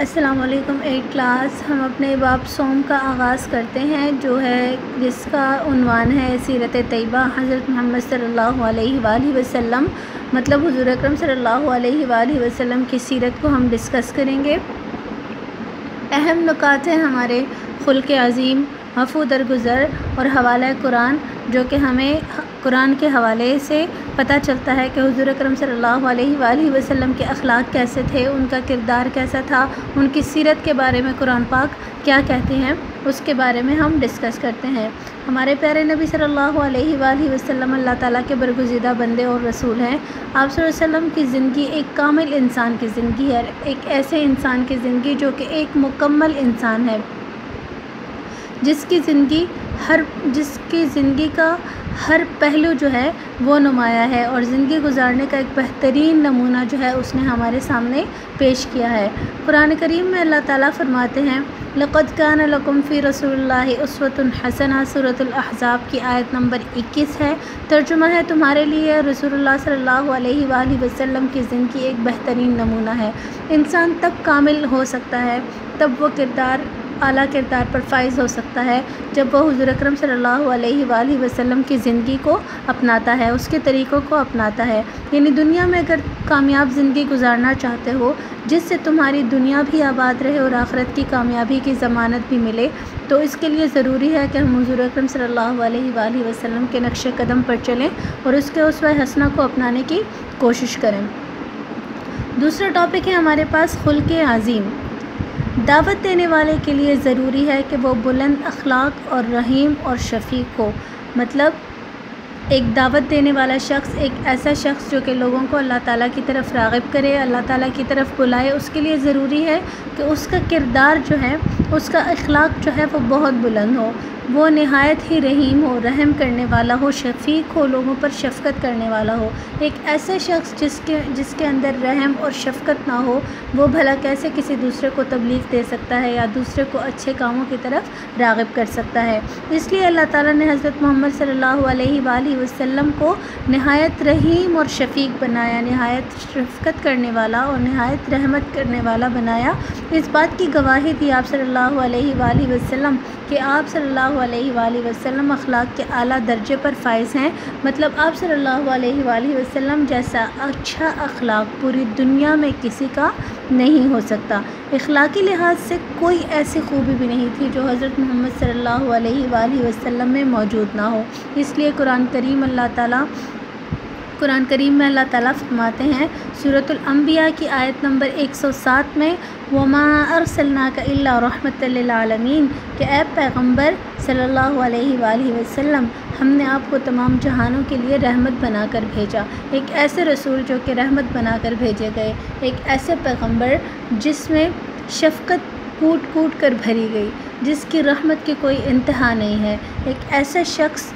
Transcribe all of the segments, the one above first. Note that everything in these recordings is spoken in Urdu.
السلام علیکم 8 کلاس۔ ہم اپنے باب صوم کا آغاز کرتے ہیں جو ہے جس کا عنوان ہے سیرت طیبہ حضرت محمد صلی اللہ علیہ وآلہ وسلم، مطلب حضور اکرم صلی اللہ علیہ وآلہ وسلم کی سیرت کو ہم ڈسکس کریں گے۔ اہم نکات ہیں ہمارے خلق عظیم، عفو درگزر اور حوالہ قرآن، جو کہ ہمیں قرآن کے حوالے سے پتہ چلتا ہے کہ حضور اکرم صلی اللہ علیہ وآلہ وسلم کے اخلاق کیسے تھے، ان کا کردار کیسا تھا، ان کی سیرت کے بارے میں قرآن پاک کیا کہتے ہیں، اس کے بارے میں ہم ڈسکس کرتے ہیں۔ ہمارے پیارے نبی صلی اللہ علیہ وآلہ وسلم اللہ تعالیٰ کے برگزیدہ بندے اور رسول ہیں۔ آپ صلی اللہ علیہ وسلم کی زندگی ایک کامل انسان کی زندگی ہے، ایک ایسے انسان کی زندگی جو کہ ایک مکمل انسان ہے، جس کی زندگی کا ہر پہلو جو ہے وہ نمایاں ہے، اور زندگی گزارنے کا ایک بہترین نمونہ جو ہے اس نے ہمارے سامنے پیش کیا ہے۔ قرآن کریم میں اللہ تعالیٰ فرماتے ہیں لَقَدْ كَانَ لَكُمْ فِي رَسُولِ اللَّهِ أُسْوَةٌ حَسَنَةٌ سورۃ الاحزاب کی آیت نمبر 21 ہے۔ ترجمہ ہے تمہارے لیے رسول اللہ صلی اللہ علیہ وآلہ وسلم کی زندگی ایک بہترین نمونہ ہے۔ انسان تب کامل ہو سکتا ہے، تب وہ اعلیٰ کردار پر فائز ہو سکتا ہے جب وہ حضور اکرم صلی اللہ علیہ وآلہ وسلم کی زندگی کو اپناتا ہے، اس کے طریقوں کو اپناتا ہے۔ یعنی دنیا میں اگر کامیاب زندگی گزارنا چاہتے ہو جس سے تمہاری دنیا بھی آباد رہے اور آخرت کی کامیابی کی ضمانت بھی ملے، تو اس کے لیے ضروری ہے کہ ہم حضور اکرم صلی اللہ علیہ وآلہ وسلم کے نقش قدم پر چلیں اور اس کے اسوہ حسنہ کو اپنانے کی کوشش کریں۔ دوسرا ٹاپک ہے ہمارے پاس خلق عظیم۔ دعوت دینے والے کے لیے ضروری ہے کہ وہ بلند اخلاق اور رحیم اور شفیق ہو، مطلب ایک دعوت دینے والا شخص ایک ایسا شخص جو کہ لوگوں کو اللہ تعالیٰ کی طرف راغب کرے، اللہ تعالیٰ کی طرف بلائے، اس کے لیے ضروری ہے کہ اس کا کردار جو ہے، اس کا اخلاق جو ہے وہ بہت بلند ہو، وہ نہایت ہی رحیم ہو، رحم کرنے والا ہو، شفیق ہو، لوگوں پر شفقت کرنے والا ہو۔ ایک ایسا شخص جس کے اندر رحم اور شفقت نہ ہو، وہ بھلا کیسے کسی دوسرے کو تبلیغ دے سکتا ہے یا دوسرے کو اچھے کاموں کی طرف راغب کر سکتا ہے؟ اس لیے اللہ تعالیٰ نے حضرت محمد صلی اللہ علیہ وآلہ وسلم کو نہایت رحیم اور شفیق بنایا، نہایت شفقت کرنے والا اور نہایت رحمت کرنے والا بنایا۔ اس بات کی گواہی دی آپ صلی اللہ علیہ وآلہ وسلم کہ آپ صلی اللہ علیہ وآلہ وسلم اخلاق کے اعلیٰ درجے پر فائز ہیں، مطلب آپ صلی اللہ علیہ وآلہ وسلم جیسا اچھا اخلاق پوری دنیا میں کسی کا نہیں ہو سکتا۔ اخلاقی لحاظ سے کوئی ایسی خوبی بھی نہیں تھی جو حضرت محمد صلی اللہ علیہ وآلہ وسلم میں موجود نہ ہو۔ اس لیے قرآن کریم میں اللہ تعالیٰ فرماتے ہیں سورۃ الانبیاء کی آیت نمبر 107 میں وَمَا أَرْسَلْنَاكَ إِلَّا رَحْمَةً لِّلْعَالَمِينَ کہ اے پیغمبر صلی اللہ علیہ وآلہ وسلم، ہم نے آپ کو تمام جہانوں کے لیے رحمت بنا کر بھیجا۔ ایک ایسے رسول جو کہ رحمت بنا کر بھیجے گئے، ایک ایسے پیغمبر جس میں شفقت کوٹ کوٹ کر بھری گئی، جس کی رحمت کی کوئی انتہا نہیں ہے، ایک ایسا شخص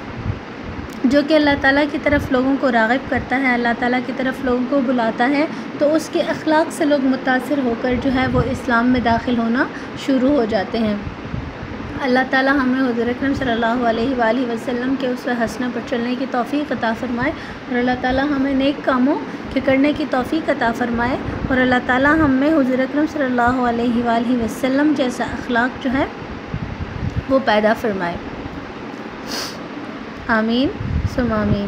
جو کہ اللہ تعالیٰ کی طرف لوگوں کو راغب کرتا ہے، اللہ تعالیٰ کی طرف لوگوں کو بلاتا ہے، تو اس کے اخلاق سے لوگ متاثر ہو کر جو ہے وہ اسلام میں داخل ہونا شروع ہو جاتے ہیں۔ اللہ تعالیٰ ہمیں حضور اکرم صلی اللہ علیہ وآلہ وسلم کے اسوہ حسنہ پر چلنے کی توفیق عطا فرمائے، اور اللہ تعالیٰ ہمیں نیک کاموں کے کرنے کی توفیق عطا فرمائے، اور اللہ تعالیٰ ہم میں حضور اکرم صلی اللہ علیہ وآلہ وسلم جیسا اخلاق جو ہے وہ پیدا فرمائے۔ آمین ثم آمین۔